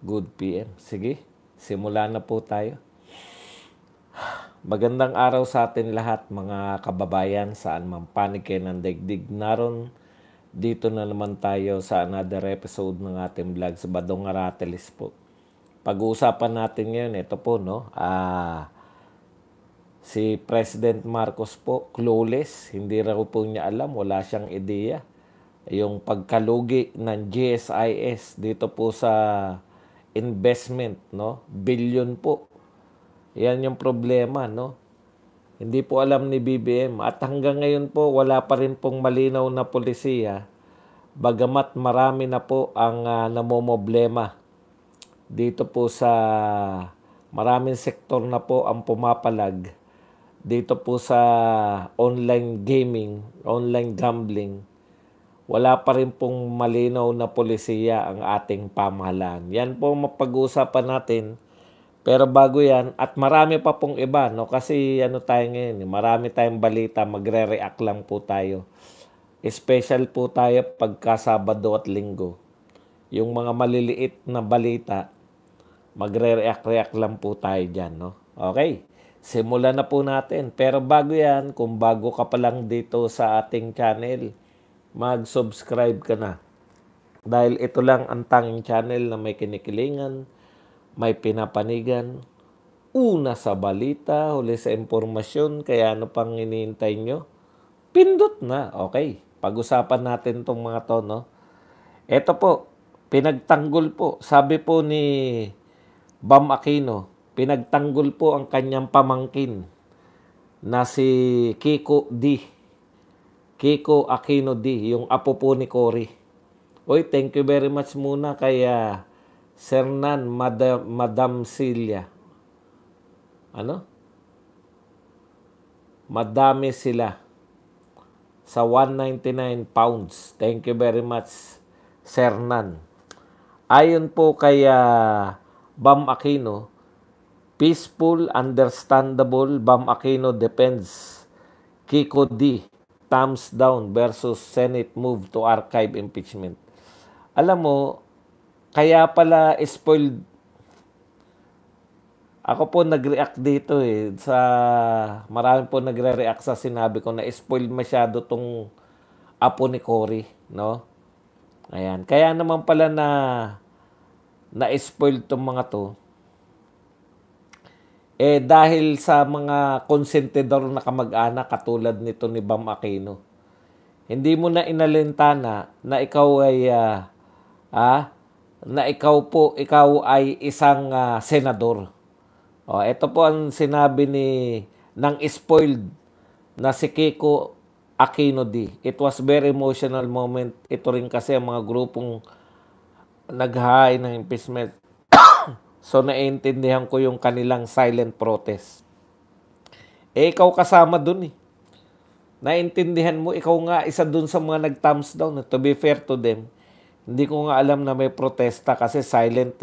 Good PM. Sige, simula na po tayo. Magandang araw sa atin lahat mga kababayan saan man panig kayo ng daigdig. Naroon dito na naman tayo sa another episode ng ating vlog sa Badong Aratelis po. Pag-uusapan natin ngayon, ito po no, si President Marcos po, clueless, hindi raw po niya alam, wala siyang ideya. Yung pagkalugi ng GSIS dito po sa investment, no? Billion po. Yan yung problema, no? Hindi po alam ni BBM at hanggang ngayon po wala pa rin pong malinaw na polisiya. Bagamat marami na po ang namomoblema dito po sa maraming sektor na po ang pumapalag dito po sa online gaming, online gambling. Wala pa rin pong malinaw na polisiya ang ating pamahalaan. Yan po mapag-uusapan natin. Pero bago yan, at marami pa pong iba, no? Kasi ano tayo ngayon, marami tayong balita, magre-react lang po tayo. Special po tayo pagka Sabado at Linggo. Yung mga maliliit na balita, magre-react lang po tayo dyan, no? Okay, simulan na po natin. Pero bago yan, kung bago ka pa lang dito sa ating channel, mag-subscribe ka na. Dahil ito lang ang tanging channel na may kinikilingan, may pinapanigan, una sa balita, huli sa impormasyon, kaya ano pang iniintay nyo? Pindot na. Okay, pag-usapan natin tong mga to, no? Ito po, pinagtanggol po. Sabi po ni Bam Aquino, pinagtanggol po ang kanyang pamangkin na si Kiko D. Kiko Aquino D, yung apo po ni Cory. Oy, thank you very much muna kay Sernan Madam Celia. Ano? Madami sila. Sa 199 pounds. Thank you very much, Sernan. Ayon po kay Bam Aquino, peaceful, understandable, Bam Aquino defends Kiko D. Thumbs down versus Senate move to archive impeachment. Alam mo, kaya pala spoiled. Ako po nag-react dito sa marami po nagre-react sa sinabi ko na spoiled masyado tong apo ni Cory, no? Ayan, kaya naman pala na-spoiled tong mga to. Dahil sa mga konsentidor na kamag-anak katulad nito ni Bam Aquino. Hindi mo na inalintana na ikaw ay ikaw ay isang senador. Ito po ang sinabi ng spoiled na si Kiko Aquino D. It was very emotional moment. Ito rin kasi ang mga grupong naghahay ng impeachment. So, naiintindihan ko yung kanilang silent protest. Ikaw kasama dun Naiintindihan mo, ikaw nga isa dun sa mga nag-thumbs down. To be fair to them, hindi ko nga alam na may protesta kasi silent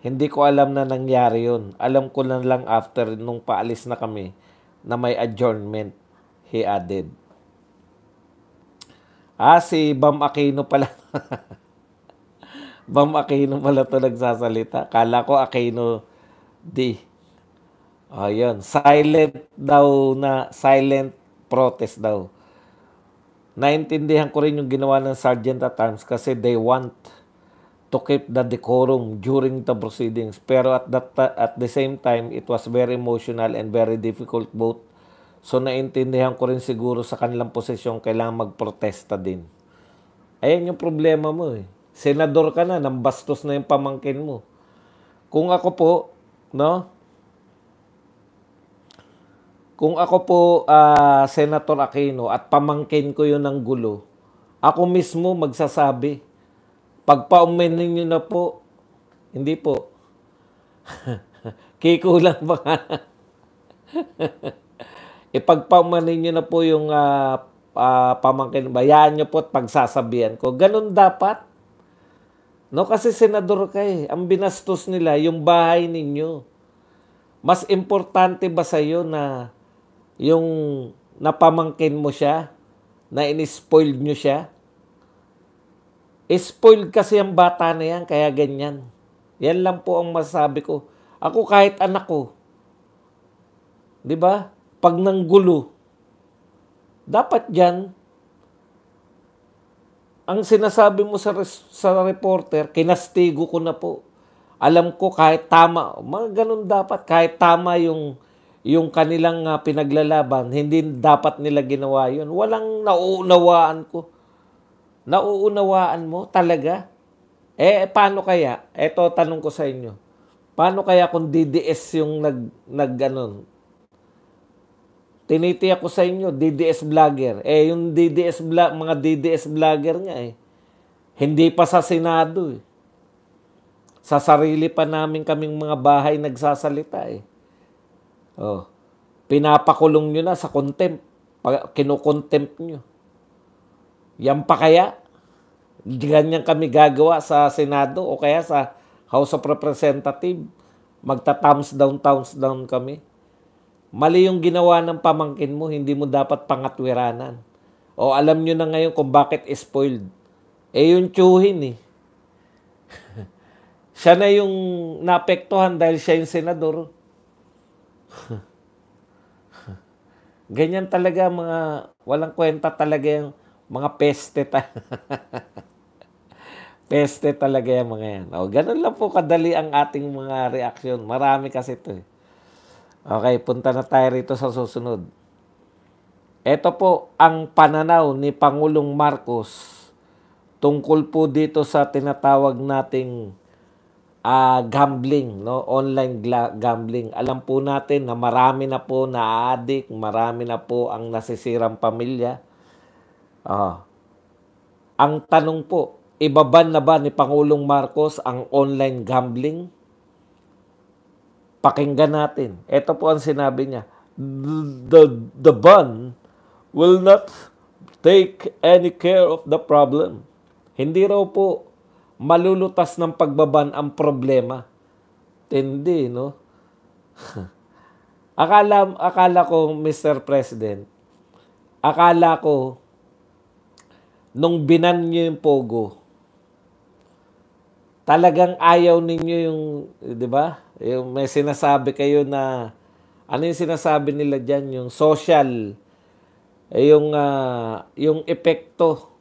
Hindi ko alam na nangyari yun. Alam ko lang after nung paalis na kami na may adjournment, he added. Si Bam Aquino pala. Bam Aquino pala ito nagsasalita. Kala ko Aquino D. Yun. Silent protest daw. Naintindihan ko rin yung ginawa ng Sergeant at Arms kasi they want to keep the decorum during the proceedings. Pero at the same time, it was very emotional and very difficult both. So naintindihan ko rin siguro sa kanilang posisyon kailangan magprotesta din. Ayan yung problema mo Senador ka na, nang bastos na yung pamangkin mo. Kung ako po, no? Kung ako po, Senator Aquino, at pamangkin ko yun ng gulo, ako mismo magsasabi, pagpaumenin nyo na po, hindi po. Kiko lang ba? Ipagpaumenin nyo na po yung pamangkin. Bayaan nyo po at pagsasabihan ko. Ganun dapat. No, kasi senador ka Ang binastos nila, yung bahay ninyo. Mas importante ba sa'yo na yung napamangkin mo siya, na in-spoiled nyo siya? Spoiled kasi ang bata na yan, kaya ganyan. Yan lang po ang masasabi ko. Ako kahit anak ko, 'di ba? Pag nanggulo, dapat diyan ang sinasabi mo sa reporter, kinastigo ko na po. Alam ko kahit tama, mga ganun dapat, kahit tama yung kanilang pinaglalaban, hindi dapat nila ginawa yun. Walang nauunawaan ko. Nauunawaan mo talaga? Paano kaya? Eto, tanong ko sa inyo. Paano kaya kung DDS yung tinitiyak ko sa inyo, DDS vlogger. Yung mga DDS vlogger nga hindi pa sa Senado Sa sarili pa namin kaming mga bahay nagsasalita Oh. Pinapakulong nyo na sa contempt. Kinukontempt nyo. Yan pa kaya? Ganyan kami gagawa sa Senado o kaya sa House of Representatives. Magta-thumbs down kami. Mali yung ginawa ng pamangkin mo, hindi mo dapat pangatwiranan. O alam nyo na ngayon kung bakit spoiled. Yung tiyuhin Siya na yung naapektuhan dahil siya yung senador. Ganyan talaga mga walang kwenta talaga yung mga peste. Peste talaga yung mga yan. Ganun lang po kadali ang ating mga reaksyon. Marami kasi ito Okay, punta na tayo rito sa susunod. Ito po ang pananaw ni Pangulong Marcos tungkol po dito sa tinatawag nating gambling, no? Online gambling. Alam po natin na marami na po na-addict, marami na po ang nasisirang pamilya. Ang tanong po, ibaban na ba ni Pangulong Marcos ang online gambling? Pakinggan natin. Ito po ang sinabi niya. The ban will not take any care of the problem. Hindi raw po malulutas ng pagbaban ang problema. Hindi, no? Akala ko, Mr. President, akala ko, nung binan niyo yung Pogo, talagang ayaw ninyo yung, di ba? Yung may sinasabi kayo na, ano yung sinasabi nila dyan? Yung social, yung epekto,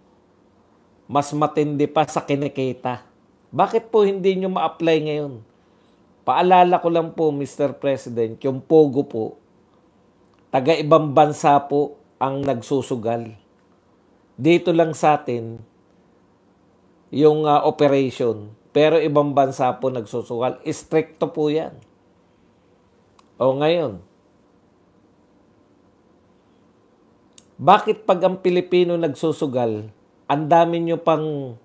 mas matindi pa sa kinikita. Bakit po hindi nyo ma-apply ngayon? Paalala ko lang po, Mr. President, yung Pogo po, taga-ibang bansa po ang nagsusugal. Dito lang sa atin, yung operation. Pero ibang bansa po nagsusugal. Stricto po yan. Ngayon, bakit pag ang Pilipino nagsusugal, ang dami nyo pang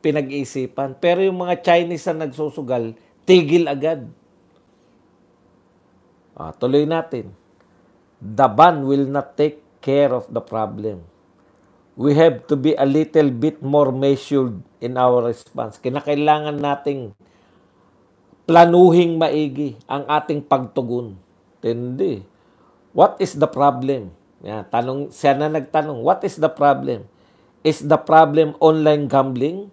pinag-iisipan. Pero yung mga Chinese na nagsusugal, tigil agad. Tuloy natin. The ban will not take care of the problem. We have to be a little bit more measured in our response. Kinakailangan nating planuhing maigi ang ating pagtugon. Hindi. What is the problem? Siya na nagtanong, what is the problem? Is the problem online gambling?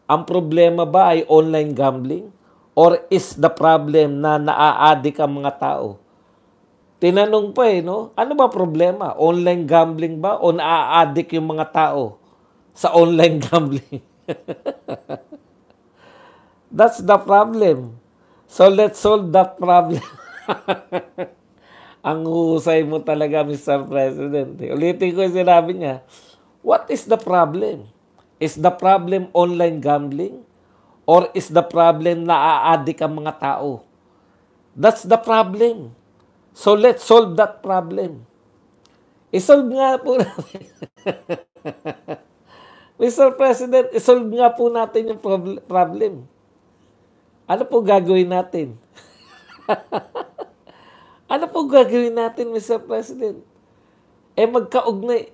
Ang problema ba ay online gambling? Or is the problem na naa-addict ang mga tao? Tinanong pa no? Ano ba problema? Online gambling ba o naa-addict yung mga tao sa online gambling? That's the problem. So let's solve that problem. Ang husay mo talaga, Mr. President. Ulitin ko yung sinabi niya. What is the problem? Is the problem online gambling? Or is the problem naa-addict ang mga tao? That's the problem. So let's solve that problem. I-solve nga po natin. Mr. President, i-solve nga po natin yung problem. Ano po gagawin natin? Ano po gagawin natin, Mr. President? Magkaugnay.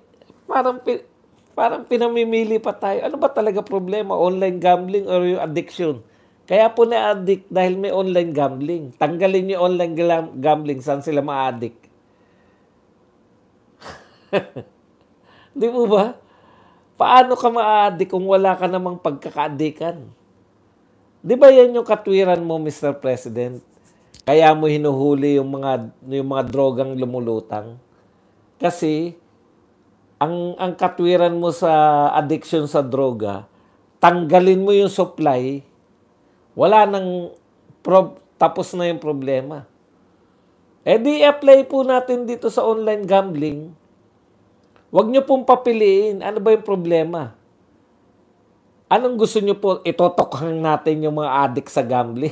Parang pinamimili pa tayo. Ano ba talaga problema? Online gambling or yung addiction? Kaya po na-addict dahil may online gambling. Tanggalin yung online gambling, saan sila ma-addict? Di mo ba? Paano ka ma-addict kung wala ka namang pagkaka-addikan? Di ba yan yung katwiran mo, Mr. President? Kaya mo hinuhuli yung mga drogang lumulutang. Kasi ang katwiran mo sa addiction sa droga, tanggalin mo yung supply, wala nang tapos na yung problema. Eh di apply po natin dito sa online gambling. Huwag nyo pong papiliin. Ano ba yung problema? Anong gusto nyo po? Itotokhang natin yung mga addict sa gambling.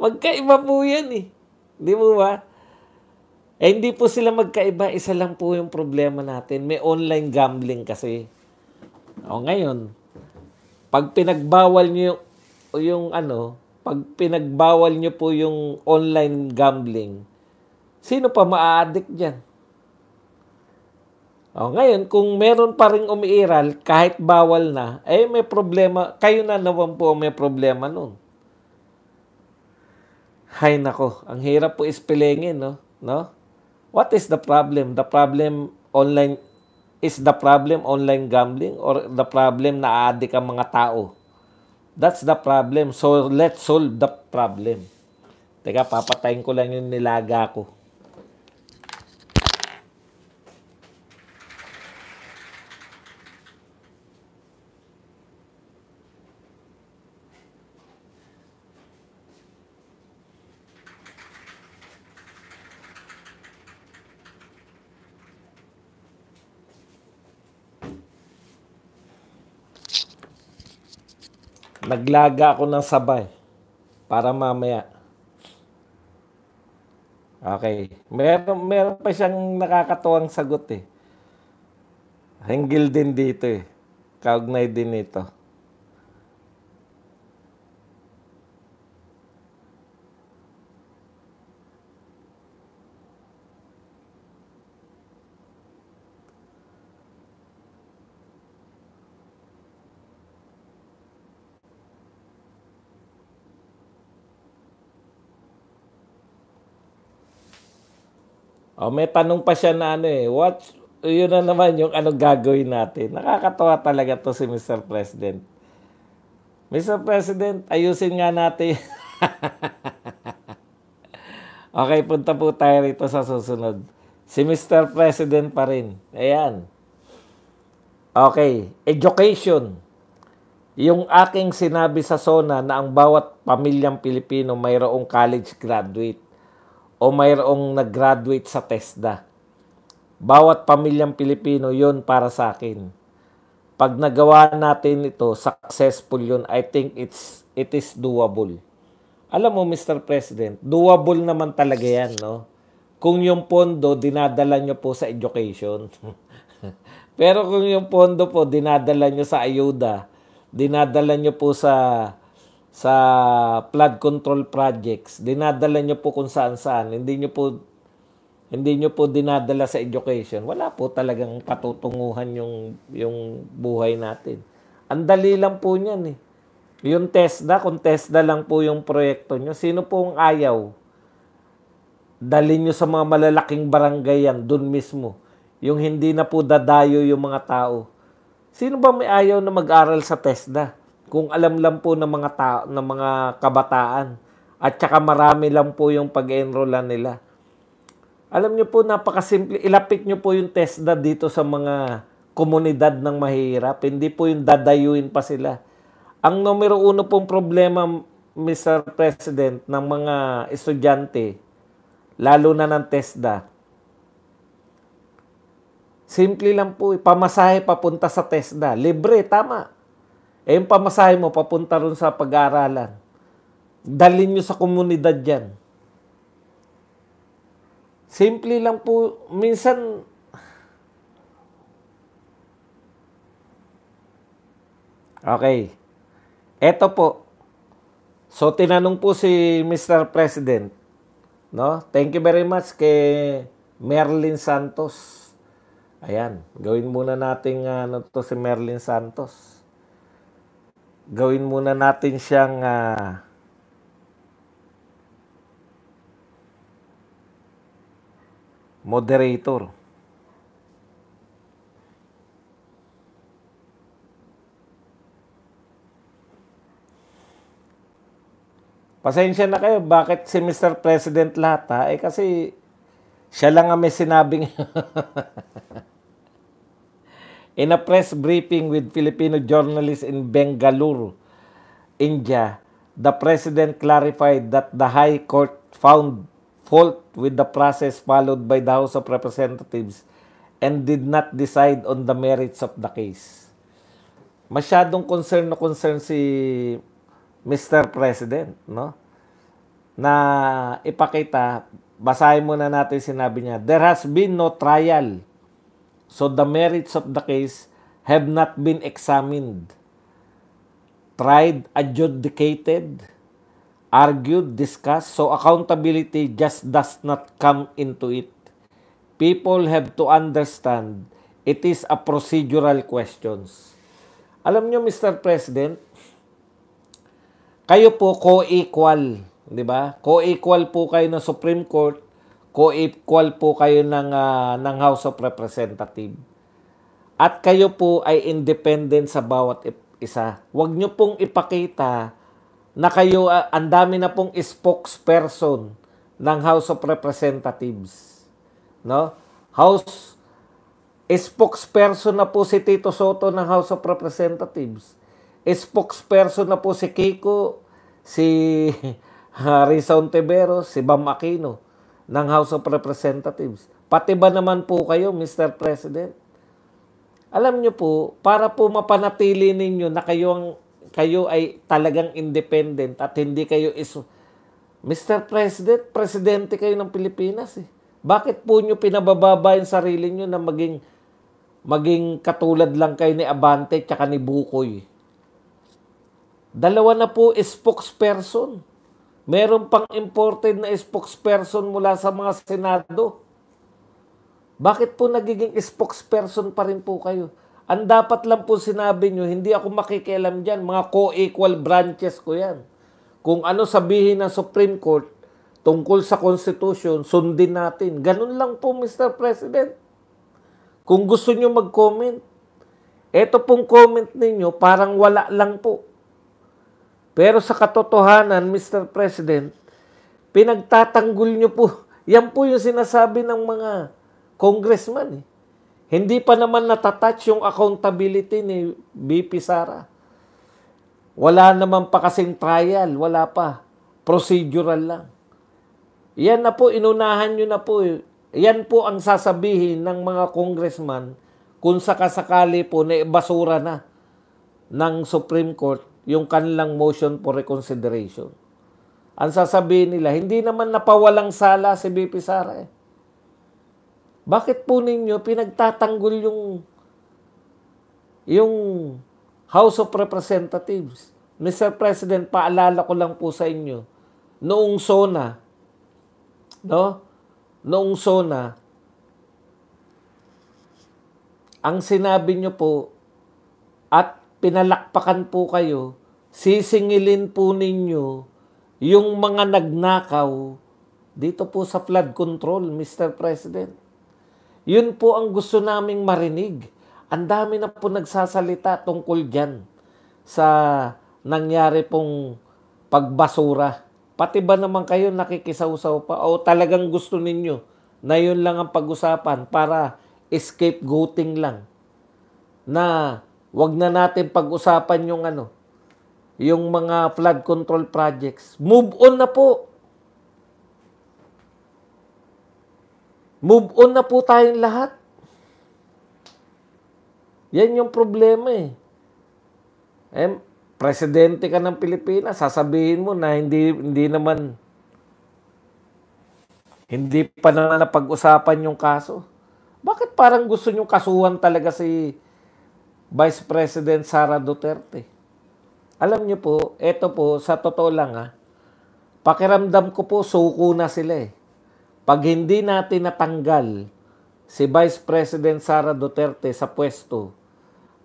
Magkaiba po yan eh. Di mo ba? Eh hindi po sila magkaiba. Isa lang po yung problema natin. May online gambling kasi. O ngayon, pag pinagbawal nyo pag pinagbawal nyo po yung online gambling, sino pa maa-addict dyan? O ngayon, kung meron pa rin umiiral, kahit bawal na, eh may problema. Kayo na naman po may problema nun. Hay nako, ang hirap po ispilengin, no? No? What is the problem? The problem online gambling or the problem na aadik ang mga tao? That's the problem. So let's solve the problem. Teka, papatayin ko lang yung nilaga ko. Naglaga ako ng sabay para mamaya. Okay. Meron pa siyang nakakatuwang sagot eh. Hinggil din dito eh. Kaugnay din ito. Oh, may tanong pa siya na yun na naman yung gagawin natin. Nakakatawa talaga to si Mr. President. Mr. President, ayusin nga natin. Okay, punta po tayo rito sa susunod. Si Mr. President pa rin. Ayan. Okay, education. Yung aking sinabi sa SONA na ang bawat pamilyang Pilipino mayroong college graduate o mayroong nag-graduate sa TESDA. Bawat pamilyang Pilipino, yun para sa akin. Pag nagawa natin ito, successful yun. I think it is doable. Alam mo, Mr. President, doable naman talaga yan, no? Kung yung pondo, dinadala nyo po sa education. Pero kung yung pondo po, dinadala nyo sa ayuda, dinadala nyo po sa flood control projects, dinadala nyo po kung saan-saan, hindi nyo po dinadala sa education, wala po talagang patutunguhan yung buhay natin. Ang dali lang po niyan eh. Yung TESDA, kung TESDA lang po yung proyekto nyo, sino pong ayaw? Dalhin nyo sa mga malalaking barangay yan, dun mismo. Yung hindi na po dadayo yung mga tao. Sino ba may ayaw na mag-aral sa TESDA? Kung alam lang po ng mga tao, ng mga kabataan. At saka marami lang po yung pag-enrollan nila. Alam nyo po, napakasimple. Ilapit nyo po yung TESDA dito sa mga komunidad ng mahirap. Hindi po yung dadayuin pa sila. Ang numero uno pong problema, Mr. President, ng mga estudyante, lalo na ng TESDA, simple lang po, pamasahe papunta sa TESDA. Libre, tama. Eh, yung pamasahe mo papunta ron sa pag-aaralan. Dalhin nyo sa komunidad yan. Simple lang po. Minsan, okay. Eto po. So, tinanong po si Mr. President, no? Thank you very much kay Merlin Santos. Ayan, gawin muna natin to si Merlin Santos. Gawin muna natin siyang moderator. Pasensya na kayo, bakit si Mr. President lahat ha? Eh kasi siya lang ang may sinabing in a press briefing with Filipino journalists in Bengaluru, India, the President clarified that the High Court found fault with the process followed by the House of Representatives and did not decide on the merits of the case. Masyadong concern na concern si Mr. President, no? Na ipakita, basahin muna natin sinabi niya, there has been no trial, so the merits of the case have not been examined, tried, adjudicated, argued, discussed, so accountability just does not come into it. People have to understand it is a procedural questions. Alam nyo, Mr. President, kayo po co-equal, di ba? Co-equal po kayo ng Supreme Court, co-equal po kayo ng House of Representatives. At kayo po ay independent sa bawat isa. Huwag nyo pong ipakita na kayo, ang dami na pong spokesperson ng House of Representatives. No? Spokesperson na po si Tito Soto ng House of Representatives. Spokesperson na po si Kiko, si Risa Ontiveros, si Bam Aquino ng House of Representatives. Pati ba naman po kayo, Mr. President? Alam nyo po, para po mapanatili ninyo na kayo ay talagang independent at hindi kayo Mr. President, presidente kayo ng Pilipinas eh. Bakit po nyo pinabababa yung sarili nyo na maging katulad lang kayo ni Abante tsaka ni Bukoy? Dalawa na po spokesperson. Meron pang imported na spokesperson mula sa mga Senado. Bakit po nagiging spokesperson pa rin po kayo? Ang dapat lang po sinabi nyo, hindi ako makikialam dyan. Mga co-equal branches ko yan. Kung ano sabihin ng Supreme Court tungkol sa Constitution, sundin natin. Ganun lang po, Mr. President. Kung gusto nyo mag-comment, eto pong comment ninyo, parang wala lang po. Pero sa katotohanan, Mr. President, pinagtatanggol nyo po. Yan po yung sinasabi ng mga congressman. Hindi pa naman natatouch yung accountability ni BP Sara. Wala naman pa kasing trial. Wala pa. Procedural lang. Yan na po, inunahan nyo na po. Yan po ang sasabihin ng mga congressman kung sakasakali po na basura na ng Supreme Court yung kanilang motion for reconsideration. Ang sasabihin nila, hindi naman napawalang sala si BP Sara eh. Bakit po ninyo pinagtatanggol yung House of Representatives? Mr. President, paalala ko lang po sa inyo, noong SONA, no? Noong SONA, ang sinabi nyo po at pinalakpakan po kayo, sisingilin po ninyo yung mga nagnakaw dito po sa flood control, Mr. President. Yun po ang gusto naming marinig. Ang dami na po nagsasalita tungkol dyan sa nangyari pong pagbasura. Pati ba naman kayo nakikisawsaw pa? O talagang gusto ninyo na yun lang ang pag-usapan para scapegoating lang? Na wag na natin pag-usapan yung mga flood control projects. Move on na po. Move on na po tayong lahat. Yan yung problema eh. Presidente ka ng Pilipinas, sasabihin mo na hindi pa na napag-usapan yung kaso. Bakit parang gusto nyo kasuhan talaga si Vice President Sara Duterte? Alam nyo po, eto po, sa totoo lang pakiramdam ko po, suko na sila eh. Pag hindi natin natanggal si Vice President Sara Duterte sa pwesto,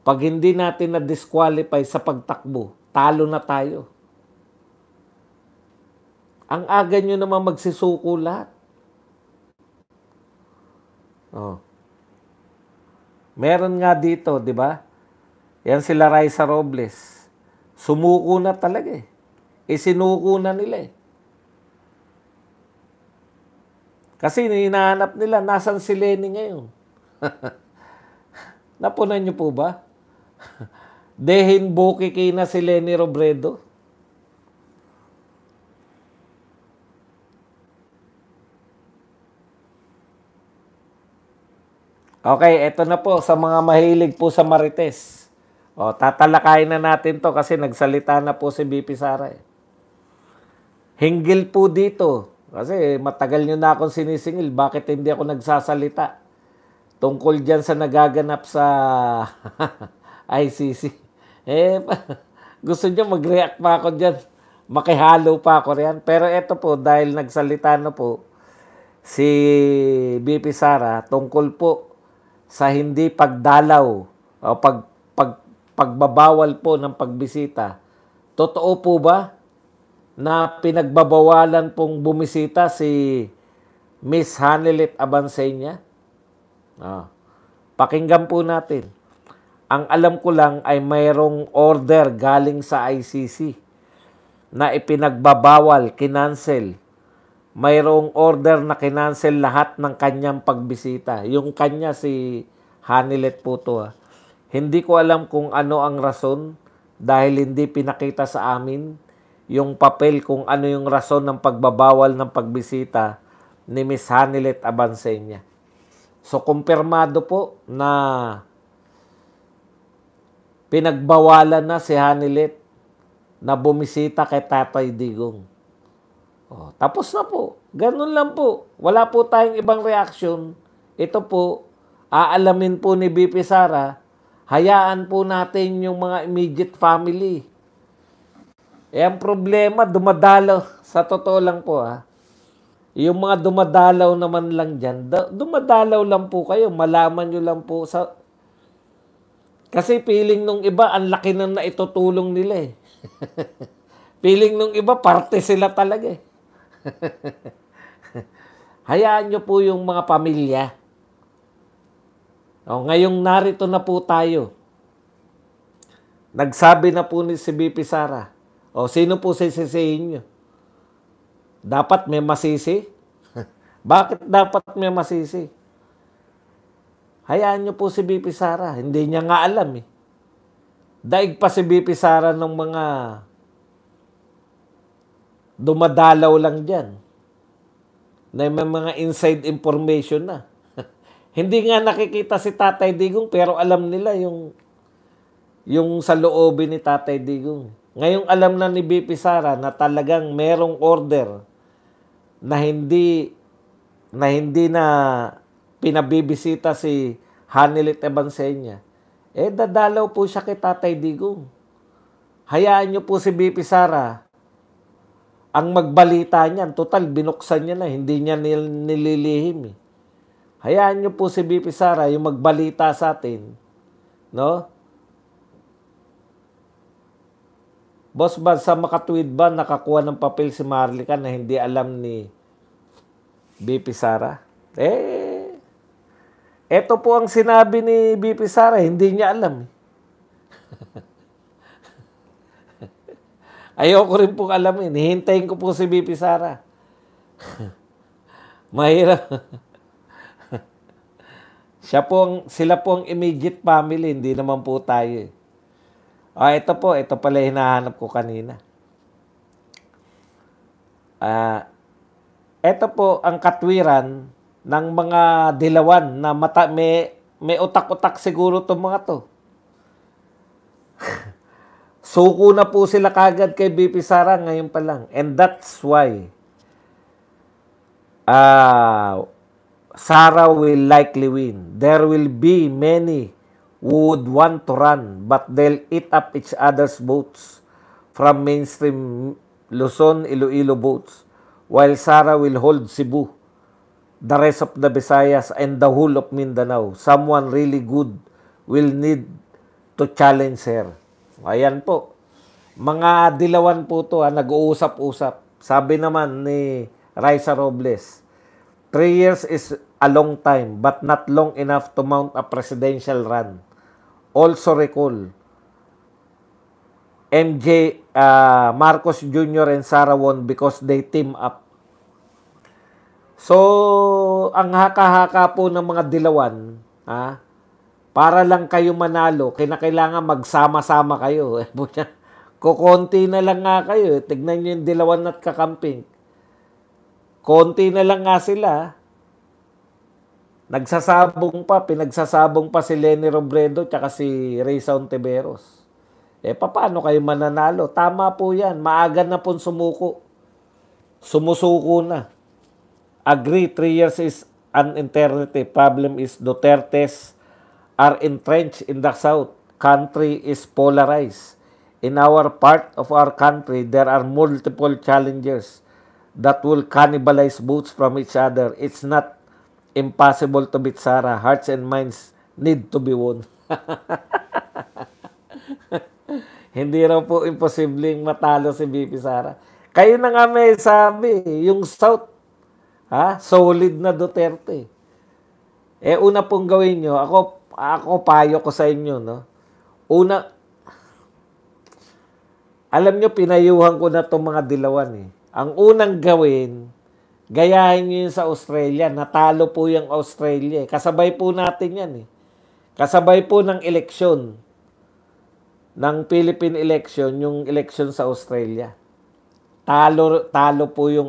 pag hindi natin na-disqualify sa pagtakbo, talo na tayo. Ang aga nyo naman magsisuko lahat. Oh. Meron nga dito, di ba? Yan sila Raisa Robles. Sumuko na talaga eh. Isinuko na nila eh. Kasi hinahanap nila, nasan si Lenny ngayon? Napunan niyo po ba? Dehin Bukiki na si Lenny Robredo. Okay, eto na po sa mga mahilig po sa Marites. O, tatalakayin na natin to kasi nagsalita na po si BP Sara. Hinggil po dito. Kasi matagal nyo na akong sinisingil. Bakit hindi ako nagsasalita? Tungkol dyan sa nagaganap sa ICC. Gusto nyo mag-react pa ako dyan. Makihalo pa ako riyan. Pero eto po, dahil nagsalita na po si BP Sara tungkol po sa hindi pagdalaw o pagbabawal po ng pagbisita. Totoo po ba na pinagbabawalan pong bumisita si Miss Hanilet Abansenya? Pakinggan po natin. Ang alam ko lang ay mayroong order galing sa ICC na ipinagbabawal, kinancel. Mayroong order na kinancel lahat ng kanyang pagbisita. Yung kanya si Hanilet po to. Hindi ko alam kung ano ang rason dahil hindi pinakita sa amin yung papel kung ano yung rason ng pagbabawal ng pagbisita ni Miss Hanilet Abansenya. So, kumpirmado po na pinagbawalan na si Hanilet na bumisita kay Tatay Digong. Tapos na po. Ganun lang po. Wala po tayong ibang reaction. Ito po, aalamin po ni BP Sara, hayaan po natin yung mga immediate family. Ang problema, dumadalaw. Sa totoo lang po yung mga dumadalaw naman lang dyan, dumadalaw lang po kayo. Malaman nyo lang po sa... Kasi feeling nung iba, ang laki na naitutulong nila Feeling nung iba, parte sila talaga Hayaan nyo po yung mga pamilya. Ngayong narito na po tayo. Nagsabi na po ni si BP Sara. Sino po sisisihin nyo? Dapat may masisi? Bakit dapat may masisi? Hayaan nyo po si BP Sara. Hindi niya nga alam Daig pa si BP Sara ng mga dumadalaw lang dyan. Na may mga inside information na. Hindi nga nakikita si Tatay Digong pero alam nila yung sa loobin ni Tatay Digong. Ngayong alam na ni BP Sara na talagang merong order na hindi na pinabibisita si Hanilet Abansenya. Dadalaw po siya kay Tatay Digong. Hayaan niyo po si BP Sara ang magbalita niyan. Total, binuksan niya na. Hindi niya nililihim Hayaan niyo po si BP Sara yung magbalita sa atin. No? Boss ba, sa makatweet ba nakakuha ng papel si Marlica na hindi alam ni BP Sara? Eto po ang sinabi ni BP Sara, hindi niya alam. Ayoko rin pong alamin. Hihintayin ko po si BP Sara. Mahirap. Sila po ang immediate family, hindi naman po tayo ito pala hinahanap ko kanina. Ito po ang katwiran ng mga dilawan na may utak-utak siguro itong mga to. Suko na po sila kagad kay BP Sara ngayon pa lang. And that's why Sara will likely win. There will be many who would want to run, but they'll eat up each other's votes from mainstream Luzon, Iloilo votes, while Sara will hold Cebu, the rest of the Visayas, and the whole of Mindanao. Someone really good will need to challenge her. Ayan po. Mga dilawan po to nag-uusap-usap. Sabi naman ni Raisa Robles, 3 years is a long time, but not long enough to mount a presidential run. Also recall, MJ Marcos Jr. and Sara won because they team up. So, ang haka-haka po ng mga dilawan, para lang kayo manalo, kinakailangan magsama-sama kayo. Kukonti na lang nga kayo. Tignan nyo yung dilawan at kakamping. Konti na lang nga sila. Pinagsasabong pa si Leni Robredo tsaka si Risa Ontiveros. Paano kayo mananalo? Tama po yan. Maaga na pong sumuko. Sumusuko na. Agree, 3 years is an eternity. Problem is Duterte's are entrenched in the South. Country is polarized. In our part of our country, there are multiple challengers that will cannibalize votes from each other. It's not impossible to beat Sara. Hearts and minds need to be won. Hindi raw po imposibleng matalo si BP Sara. Kayo na nga may sabi, yung South, solid na Duterte. Una pong gawin nyo, ako payo ko sa inyo, no? Una, alam nyo, pinayuhan ko na itong mga dilawan, eh. Ang unang gawin, gayahin nyo yun sa Australia. Natalo po yung Australia, eh. Kasabay po natin yan, eh. Kasabay po ng eleksyon, ng Philippine election, yung election sa Australia. Talo po yung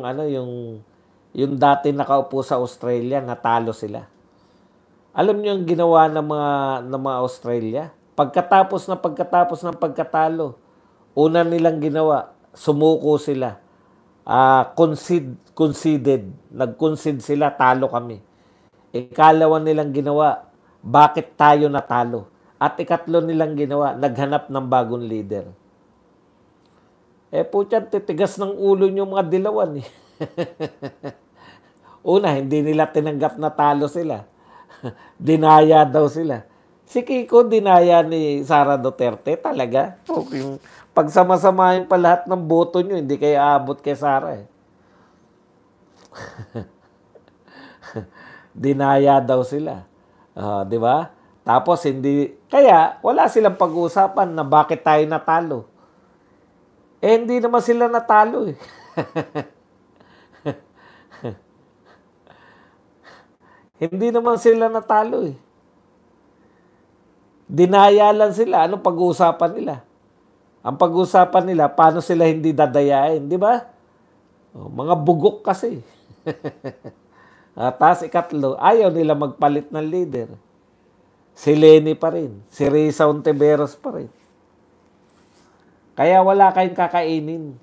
yung dati nakaupo sa Australia, natalo sila. Alam niyo yung ginawa ng mga Australia? Pagkatapos ng pagkatalo, una nilang ginawa, sumuko sila. Conceded. Nag-concede sila, talo kami. Ikalawa nilang ginawa, bakit tayo natalo? At ikatlo nilang ginawa, naghanap ng bagong leader. Putyan, titigas ng ulo niyo mga dilawan, eh. Una, hindi nila tinanggap na talo sila. Dinaya daw sila. Si Kiko, dinaya ni Sara Duterte talaga. Pag sama-samahin pa lahat ng boto nyo, hindi kayo aabot kay Sara, eh. Dinaya daw sila. Di ba? Tapos kaya wala silang pag-uusapan na bakit tayo natalo. Hindi naman sila natalo, eh. Hindi naman sila natalo, eh. Dinaya lang sila. Anong pag-uusapan nila? Ang pag-uusapan nila, paano sila hindi dadayain, di ba? Mga bugok kasi. Tapos ikatlo, ayaw nila magpalit ng leader. Si Leni pa rin. Si Risa Ontiveros pa rin. Kaya wala kayong kakainin.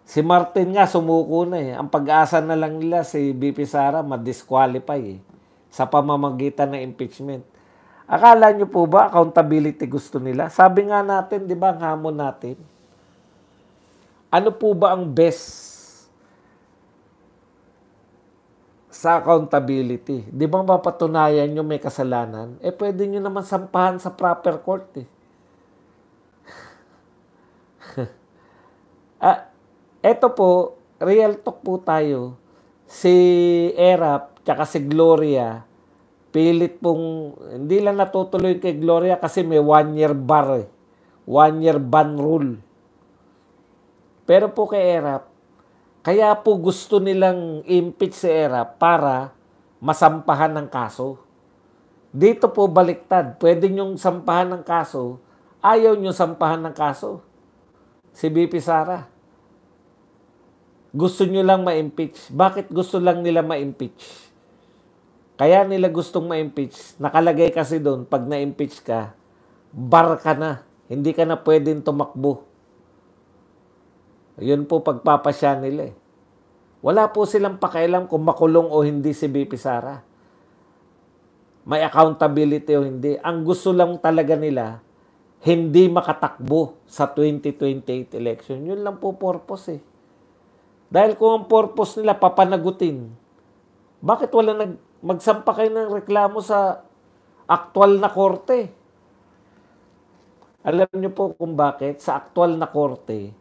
Si Martin nga sumuko na, eh. Ang pag-asa na lang nila si BP Sara ma-disqualify, eh, sa pamamagitan ng impeachment. Akala nyo po ba accountability gusto nila? Sabi nga natin, di ba, ang hamon natin, ano po ba ang best sa accountability? Di ba mapatunayan nyo may kasalanan? Pwede nyo naman sampahan sa proper court, eh. Eto po, real talk po tayo. Si Erap, tsaka si Gloria, pilit pong, hindi lang natutuloy kay Gloria kasi may 1-year bar, eh. 1-year ban rule. Pero po kay Erap, kaya po gusto nilang impeach si Erap para masampahan ng kaso. Dito po baliktad. Pwede nyong sampahan ng kaso, ayaw nyong sampahan ng kaso. Si BP Sara. Gusto nyo lang ma-impeach. Bakit gusto lang nila ma-impeach? Kaya nila gustong ma-impeach. Nakalagay kasi doon, pag na-impeach ka, bar ka na. Hindi ka na pwedeng tumakbo. Yun po pagpapasya nila, eh. Wala po silang pakialam kung makulong o hindi si BP Sara. May accountability o hindi. Ang gusto lang talaga nila, hindi makatakbo sa 2028 election. Yun lang po purpose, eh. Dahil kung ang purpose nila papanagutin, bakit wala magsampa kayo ng reklamo sa aktual na korte? Alam niyo po kung bakit? Sa aktual na korte,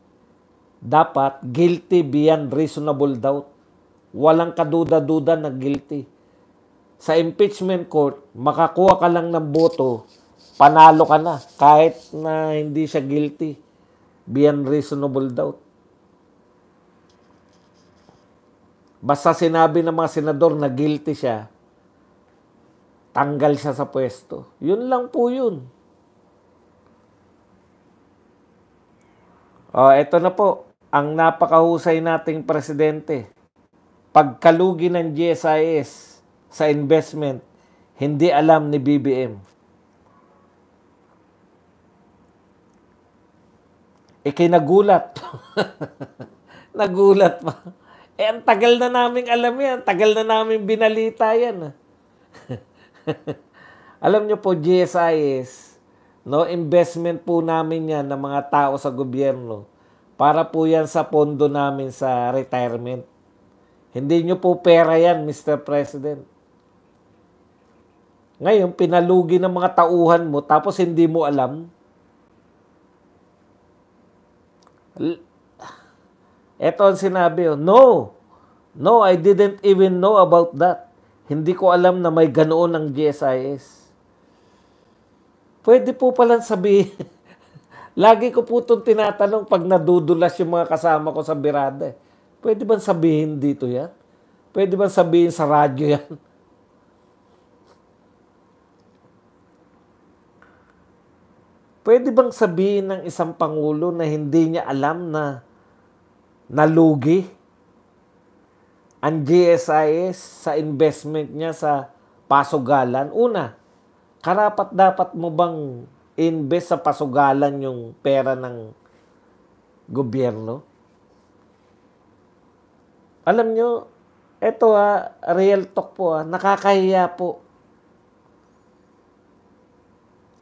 dapat guilty beyond reasonable doubt. Walang kaduda-duda na guilty. Sa impeachment court, makakuha ka lang ng boto, panalo ka na kahit na hindi siya guilty beyond reasonable doubt. Basta sinabi ng mga senador na guilty siya, tanggal siya sa pwesto. Yun lang po yun. Eto na po, ang napakahusay nating presidente. Pagkalugi ng GSIS sa investment, hindi alam ni BBM. Ikinagulat. Nagulat pa. Ang tagal na naming alam yan. Tagal na naming binalita yan. Alam nyo po, GSIS, no, investment po namin yan ng mga tao sa gobyerno. Para po yan sa pondo namin sa retirement. Hindi nyo po pera yan, Mr. President. Ngayon, pinalugi ng mga tauhan mo, tapos hindi mo alam. Ito ang sinabi, no, I didn't even know about that. Hindi ko alam na may ganoon ng GSIS. Pwede po palang sabihin. Lagi ko po itong tinatanong pag nadudulas yung mga kasama ko sa birada. Pwede bang sabihin dito yan? Pwede bang sabihin sa radyo yan? Pwede bang sabihin ng isang pangulo na hindi niya alam na nalugi ang GSIS sa investment niya sa pasugalan? Una, karapat-dapat mo bang invest sa pasugalan yung pera ng gobyerno? Alam nyo, eto real talk po nakakahiya po.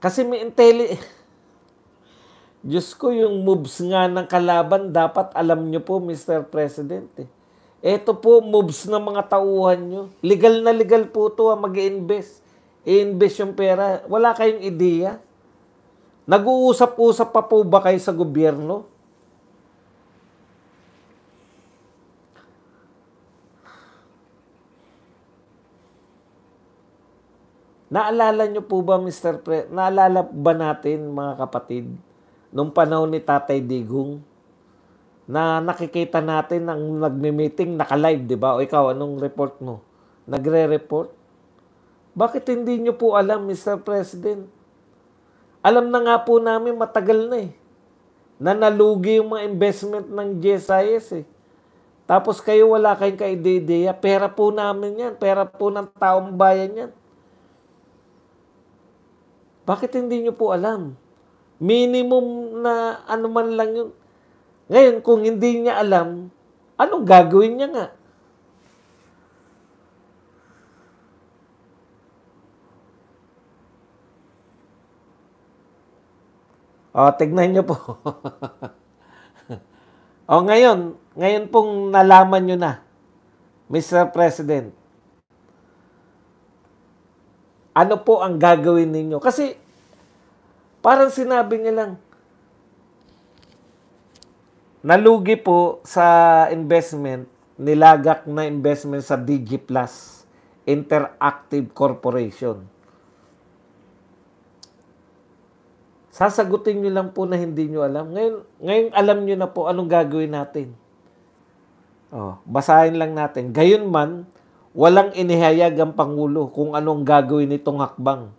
Kasi may Diyos ko, yung moves nga ng kalaban, dapat alam nyo po, Mr. President. Ito po, moves ng mga tauhan nyo. Legal na legal po ito mag-i-invest. I-invest yung pera. Wala kayong ideya. Nag-uusap-usap pa po ba kayo sa gobyerno? Naalala nyo po ba, Mr. Naalala ba natin, mga kapatid, nung panahon ni Tatay Digong, na nakikita natin ang nagme-meeting, naka-live, di ba? O ikaw, anong report mo? Nagre-report? Bakit hindi nyo po alam, Mr. President? Alam na nga po namin matagal na na nalugi yung mga investment ng GSIS Tapos kayo wala kayong ka-ideya, pera po namin yan, pera po ng taong bayan yan. Bakit hindi nyo po alam? Minimum na ano man lang yun. Ngayon, kung hindi niya alam, anong gagawin niya nga? Tignan niyo po. Ngayon pong nalaman niyo na, Mr. President, ano po ang gagawin ninyo? Kasi, parang sinabi niya lang, nalugi po sa investment, nilagak na investment sa DG Plus Interactive Corporation. Sasagutin nyo lang po na hindi nyo alam. Ngayon alam nyo na po anong gagawin natin. Basahin lang natin. Gayunman, walang inihayag ang Pangulo kung anong gagawin nitong hakbang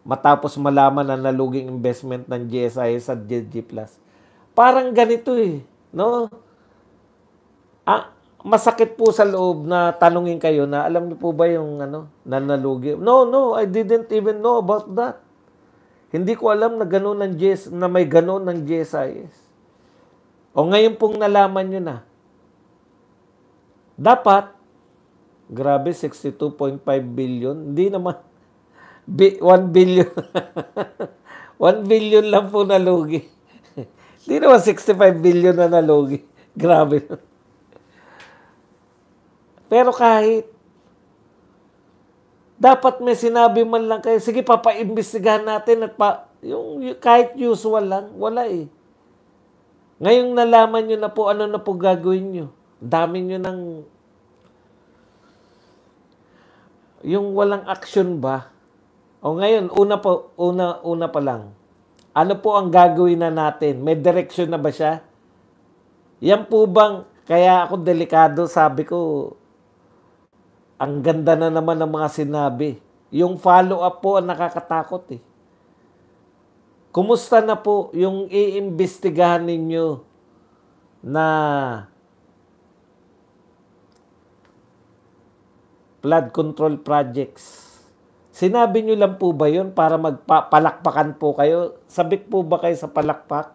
matapos malaman na naluging investment ng GSIS sa DG Plus. Parang ganito no? Masakit po sa loob na tanungin kayo na alam niyo po ba yung na nalugi? No, I didn't even know about that. Hindi ko alam na gano'n na may gano'n ng GSIS. Ngayon pong nalaman nyo na. Dapat, grabe, 62.5 billion. Hindi naman, 1 billion. 1 billion lang po nalugi. Hindi naman 65 billion na nalugi. Grabe. Pero dapat may sinabi man lang kayo, sige, papaimbestigahan natin at yung kahit usual lang, wala Ngayong nalaman nyo na po, ano na po gagawin nyo? Dami nyo ng yung walang action ba? Ngayon, una pa lang. Ano po ang gagawin na natin? May direction na ba siya? Yan po bang, kaya ako delikado, sabi ko, Ang ganda na naman ng mga sinabi. Yung follow-up po ang nakakatakot eh. Kumusta na po yung iimbestigahan ninyo na flood control projects? Sinabi nyo lang po ba yun para magpalakpakan po kayo? Sabik po ba kayo sa palakpak?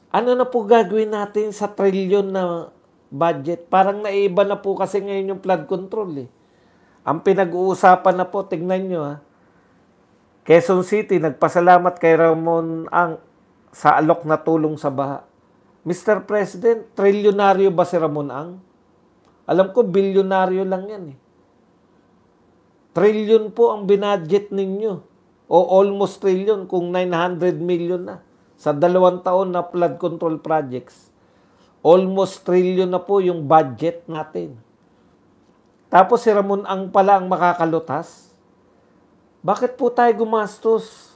Ano na po gagawin natin sa trilyon na budget? Parang naiba na po kasi ngayon yung flood control eh. Ang pinag-uusapan na po, tignan nyo ha. Quezon City, nagpasalamat kay Ramon Ang sa alok na tulong sa baha. Mr. President, trilyonaryo ba si Ramon Ang? Alam ko, bilyonaryo lang yan eh. Trilyon po ang binadget ninyo. O almost trillion kung 900 million na. Sa 2 taon na flood control projects. Almost trillion na po yung budget natin. Tapos si Ramon Ang pala ang makakalutas. Bakit po tayo gumastos?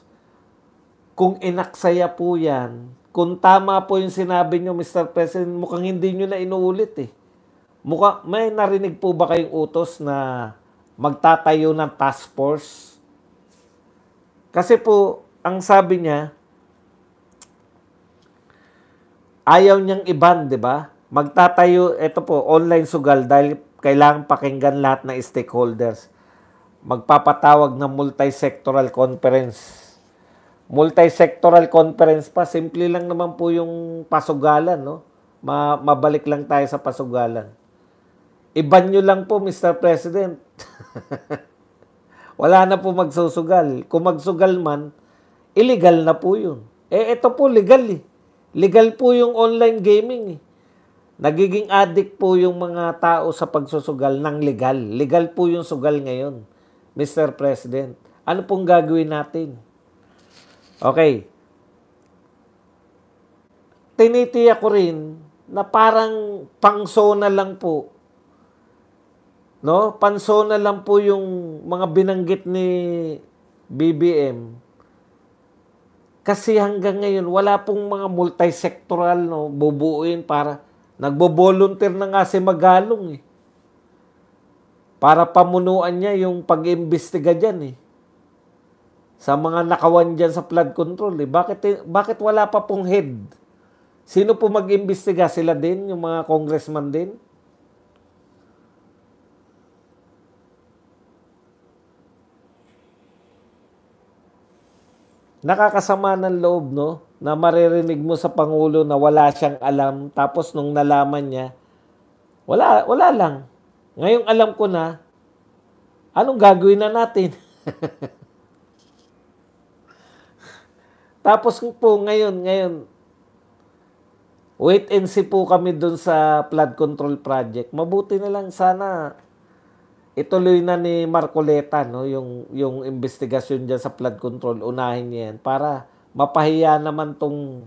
Kung inaksaya po yan, kung tama po yung sinabi nyo, Mr. President, mukhang hindi nyo na inuulit eh. May narinig po ba kayong utos na magtatayo ng task force? Kasi po, ang sabi niya, ayaw niyang iban, di ba? Magtatayo, ito po, online sugal dahil kailangan pakinggan lahat ng stakeholders. Magpapatawag ng multi-sectoral conference. Multi-sectoral conference pa, simple lang naman po yung pasugalan, no? Mabalik lang tayo sa pasugalan. Iban nyo lang po, Mr. President. Wala na po magsusugal. Kung magsugal man, illegal na po yun. Ito po, legal eh. Legal po yung online gaming eh. Nagiging addict po yung mga tao sa pagsusugal ng legal. Legal po yung sugal ngayon, Mr. President. Ano pong gagawin natin? Okay. Tinitiyak ko rin na parang pangsona lang po. No? Pansona lang po yung mga binanggit ni BBM. Kasi hanggang ngayon, wala pong mga multi-sectoral no, bubuuin para nagbo-volunteer na nga si Magalong eh. Para pamunuan niya yung pag-imbestiga dyan eh. Sa mga nakawan dyan sa flood control eh. Bakit wala pa pong head? Sino po mag-imbestiga? Sila din? Yung mga congressman din? Nakakasama ng loob, no? Na maririnig mo sa Pangulo na wala siyang alam. Tapos nung nalaman niya, wala lang. Ngayong alam ko na, anong gagawin na natin? Tapos po ngayon, wait and see po kami dun sa flood control project. Mabuti na lang sana ituloy na ni Marcoleta no yung investigasyon diyan sa flood control, unahin niya yan para mapahiya naman tong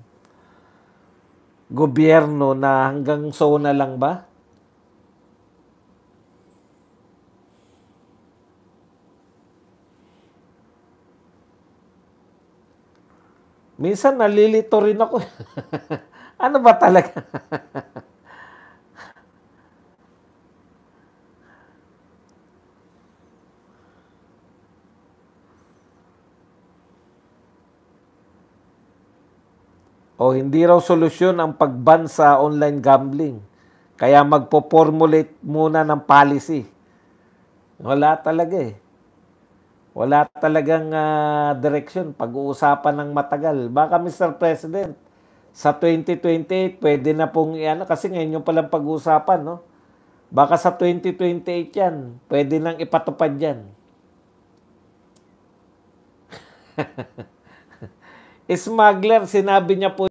gobyerno na hanggang zona lang ba? Minsan nalilito rin ako. Ano ba talaga? O hindi raw solusyon ang pagban sa online gambling. Kaya magpo-formulate muna ng policy. Wala talaga eh. Wala talagang direction. Pag-uusapan ng matagal. Baka Mr. President, sa 2028, pwede na pong kasi ngayon yung palang pag-uusapan, no? Baka sa 2028 yan, pwede nang ipatupad yan. Smuggler, sinabi niya po